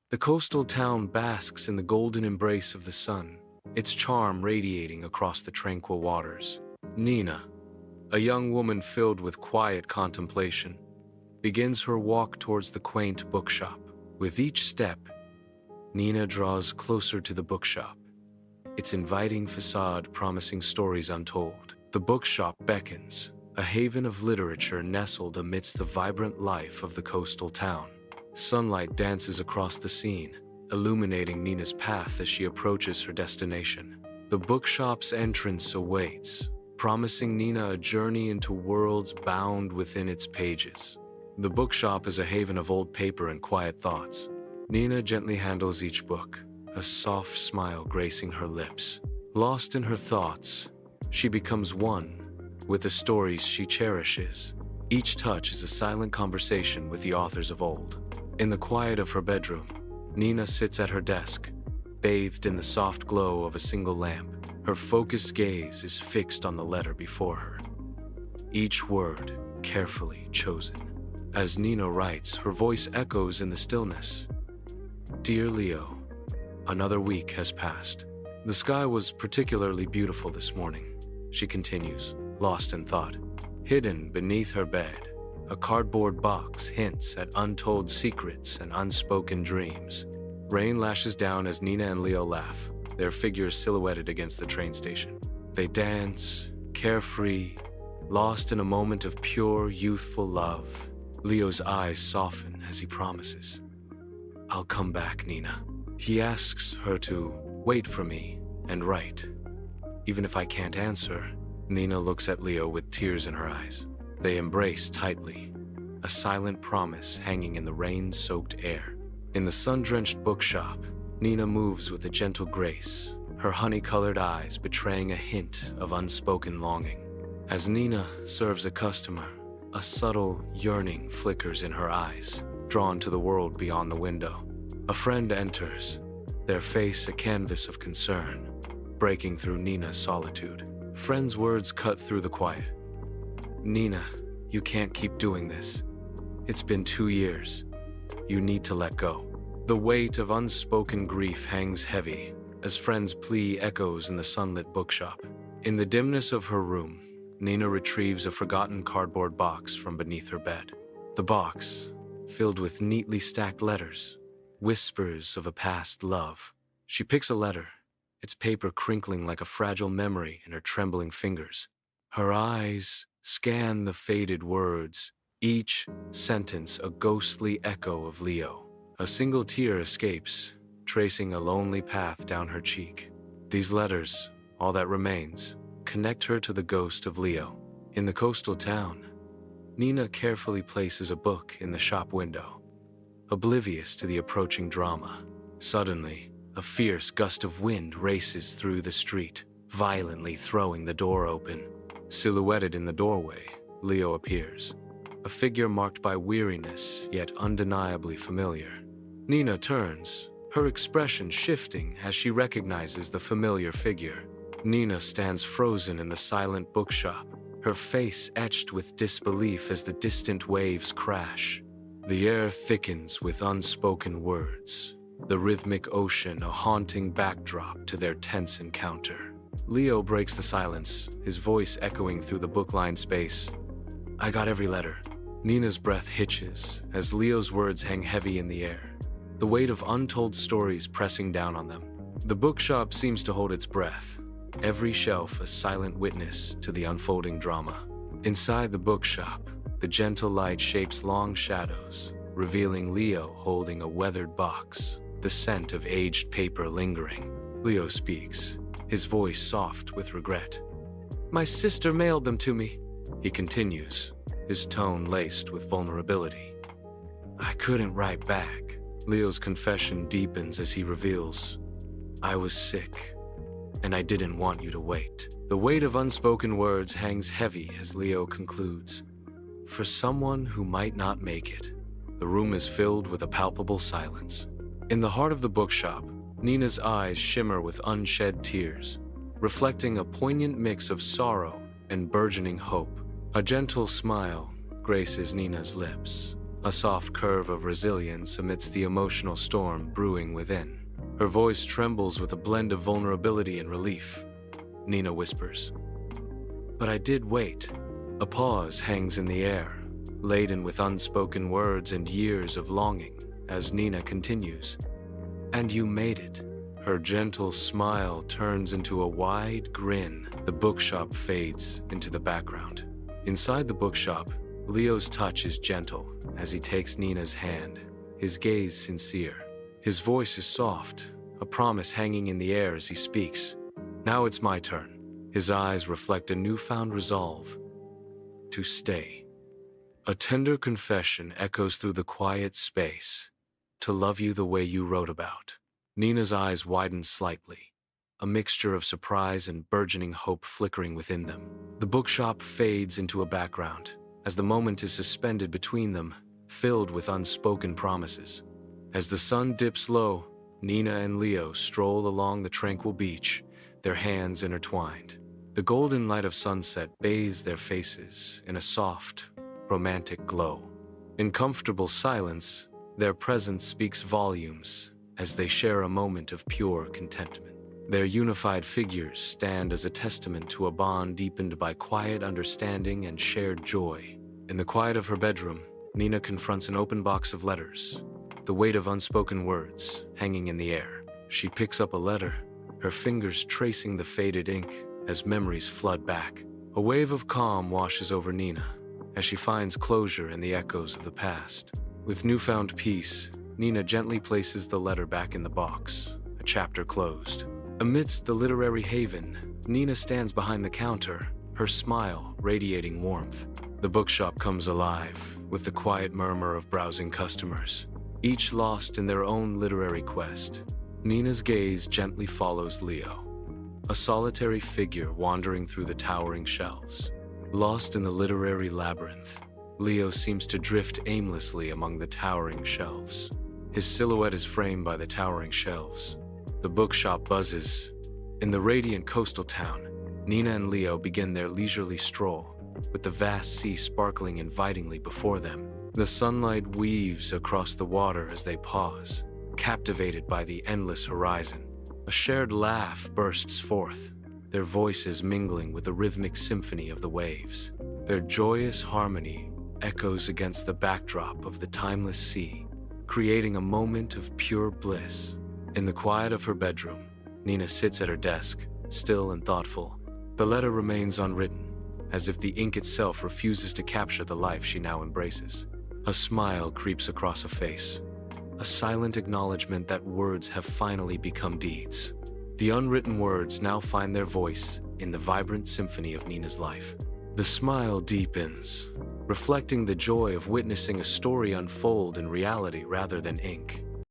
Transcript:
The coastal town basks in the golden embrace of the sun, its charm radiating across the tranquil waters. Nina, a young woman filled with quiet contemplation, begins her walk towards the quaint bookshop. With each step, Nina draws closer to the bookshop, its inviting facade promising stories untold. The bookshop beckons, a haven of literature nestled amidst the vibrant life of the coastal town. Sunlight dances across the scene, illuminating Nina's path as she approaches her destination. The bookshop's entrance awaits, promising Nina a journey into worlds bound within its pages. The bookshop is a haven of old paper and quiet thoughts. Nina gently handles each book, a soft smile gracing her lips. Lost in her thoughts, she becomes one with the stories she cherishes. Each touch is a silent conversation with the authors of old. In the quiet of her bedroom, Nina sits at her desk, bathed in the soft glow of a single lamp. Her focused gaze is fixed on the letter before her, each word carefully chosen. As Nina writes, her voice echoes in the stillness. Dear Leo, another week has passed. The sky was particularly beautiful this morning, she continues, lost in thought. Hidden beneath her bed, a cardboard box hints at untold secrets and unspoken dreams. Rain lashes down as Nina and Leo laugh, their figures silhouetted against the train station. They dance, carefree, lost in a moment of pure, youthful love. Leo's eyes soften as he promises, I'll come back, Nina. He asks her to wait for me and write. Even if I can't answer, Nina looks at Leo with tears in her eyes. They embrace tightly, a silent promise hanging in the rain-soaked air. In the sun-drenched bookshop, Nina moves with a gentle grace, her honey-colored eyes betraying a hint of unspoken longing. As Nina serves a customer, a subtle yearning flickers in her eyes, drawn to the world beyond the window. A friend enters, their face a canvas of concern, breaking through Nina's solitude. Friend's words cut through the quiet. Nina, you can't keep doing this. It's been 2 years. You need to let go. The weight of unspoken grief hangs heavy as friend's plea echoes in the sunlit bookshop. In the dimness of her room, Nina retrieves a forgotten cardboard box from beneath her bed. The box, filled with neatly stacked letters, whispers of a past love. She picks a letter, its paper crinkling like a fragile memory in her trembling fingers. Her eyes scan the faded words, each sentence a ghostly echo of Leo. A single tear escapes, tracing a lonely path down her cheek. These letters, all that remains, connect her to the ghost of Leo. In the coastal town, Nina carefully places a book in the shop window, oblivious to the approaching drama. Suddenly, a fierce gust of wind races through the street, violently throwing the door open. Silhouetted in the doorway, Leo appears, a figure marked by weariness yet undeniably familiar. Nina turns, her expression shifting as she recognizes the familiar figure. Nina stands frozen in the silent bookshop, her face etched with disbelief as the distant waves crash. The air thickens with unspoken words, the rhythmic ocean a haunting backdrop to their tense encounter. Leo breaks the silence, his voice echoing through the book-lined space. I got every letter. Nina's breath hitches as Leo's words hang heavy in the air, the weight of untold stories pressing down on them. The bookshop seems to hold its breath, every shelf a silent witness to the unfolding drama. Inside the bookshop, the gentle light shapes long shadows, revealing Leo holding a weathered box, the scent of aged paper lingering. Leo speaks, his voice soft with regret. My sister mailed them to me, he continues, his tone laced with vulnerability. I couldn't write back. Leo's confession deepens as he reveals, I was sick, and I didn't want you to wait. The weight of unspoken words hangs heavy as Leo concludes, for someone who might not make it. The room is filled with a palpable silence. In the heart of the bookshop, Nina's eyes shimmer with unshed tears, reflecting a poignant mix of sorrow and burgeoning hope. A gentle smile graces Nina's lips, a soft curve of resilience amidst the emotional storm brewing within. Her voice trembles with a blend of vulnerability and relief. Nina whispers, "But I did wait." A pause hangs in the air, laden with unspoken words and years of longing, as Nina continues, "And you made it." Her gentle smile turns into a wide grin. The bookshop fades into the background. Inside the bookshop, Leo's touch is gentle as he takes Nina's hand, his gaze sincere. His voice is soft, a promise hanging in the air as he speaks. "Now it's my turn." His eyes reflect a newfound resolve to stay. A tender confession echoes through the quiet space. "To love you the way you wrote about." Nina's eyes widen slightly, a mixture of surprise and burgeoning hope flickering within them. The bookshop fades into a background, as the moment is suspended between them, filled with unspoken promises. As the sun dips low, Nina and Leo stroll along the tranquil beach, their hands intertwined. The golden light of sunset bathes their faces in a soft, romantic glow. In comfortable silence, their presence speaks volumes as they share a moment of pure contentment. Their unified figures stand as a testament to a bond deepened by quiet understanding and shared joy. In the quiet of her bedroom, Nina confronts an open box of letters, the weight of unspoken words hanging in the air. She picks up a letter, her fingers tracing the faded ink as memories flood back. A wave of calm washes over Nina as she finds closure in the echoes of the past. With newfound peace, Nina gently places the letter back in the box, a chapter closed. Amidst the literary haven, Nina stands behind the counter, her smile radiating warmth. The bookshop comes alive with the quiet murmur of browsing customers, each lost in their own literary quest. Nina's gaze gently follows Leo, a solitary figure wandering through the towering shelves. Lost in the literary labyrinth, Leo seems to drift aimlessly among the towering shelves. His silhouette is framed by the towering shelves. The bookshop buzzes. In the radiant coastal town, Nina and Leo begin their leisurely stroll, with the vast sea sparkling invitingly before them. The sunlight weaves across the water as they pause, captivated by the endless horizon. A shared laugh bursts forth, their voices mingling with the rhythmic symphony of the waves. Their joyous harmony echoes against the backdrop of the timeless sea, creating a moment of pure bliss. In the quiet of her bedroom, Nina sits at her desk, still and thoughtful. The letter remains unwritten, as if the ink itself refuses to capture the life she now embraces. A smile creeps across her face, a silent acknowledgement that words have finally become deeds. The unwritten words now find their voice in the vibrant symphony of Nina's life. The smile deepens, reflecting the joy of witnessing a story unfold in reality rather than ink.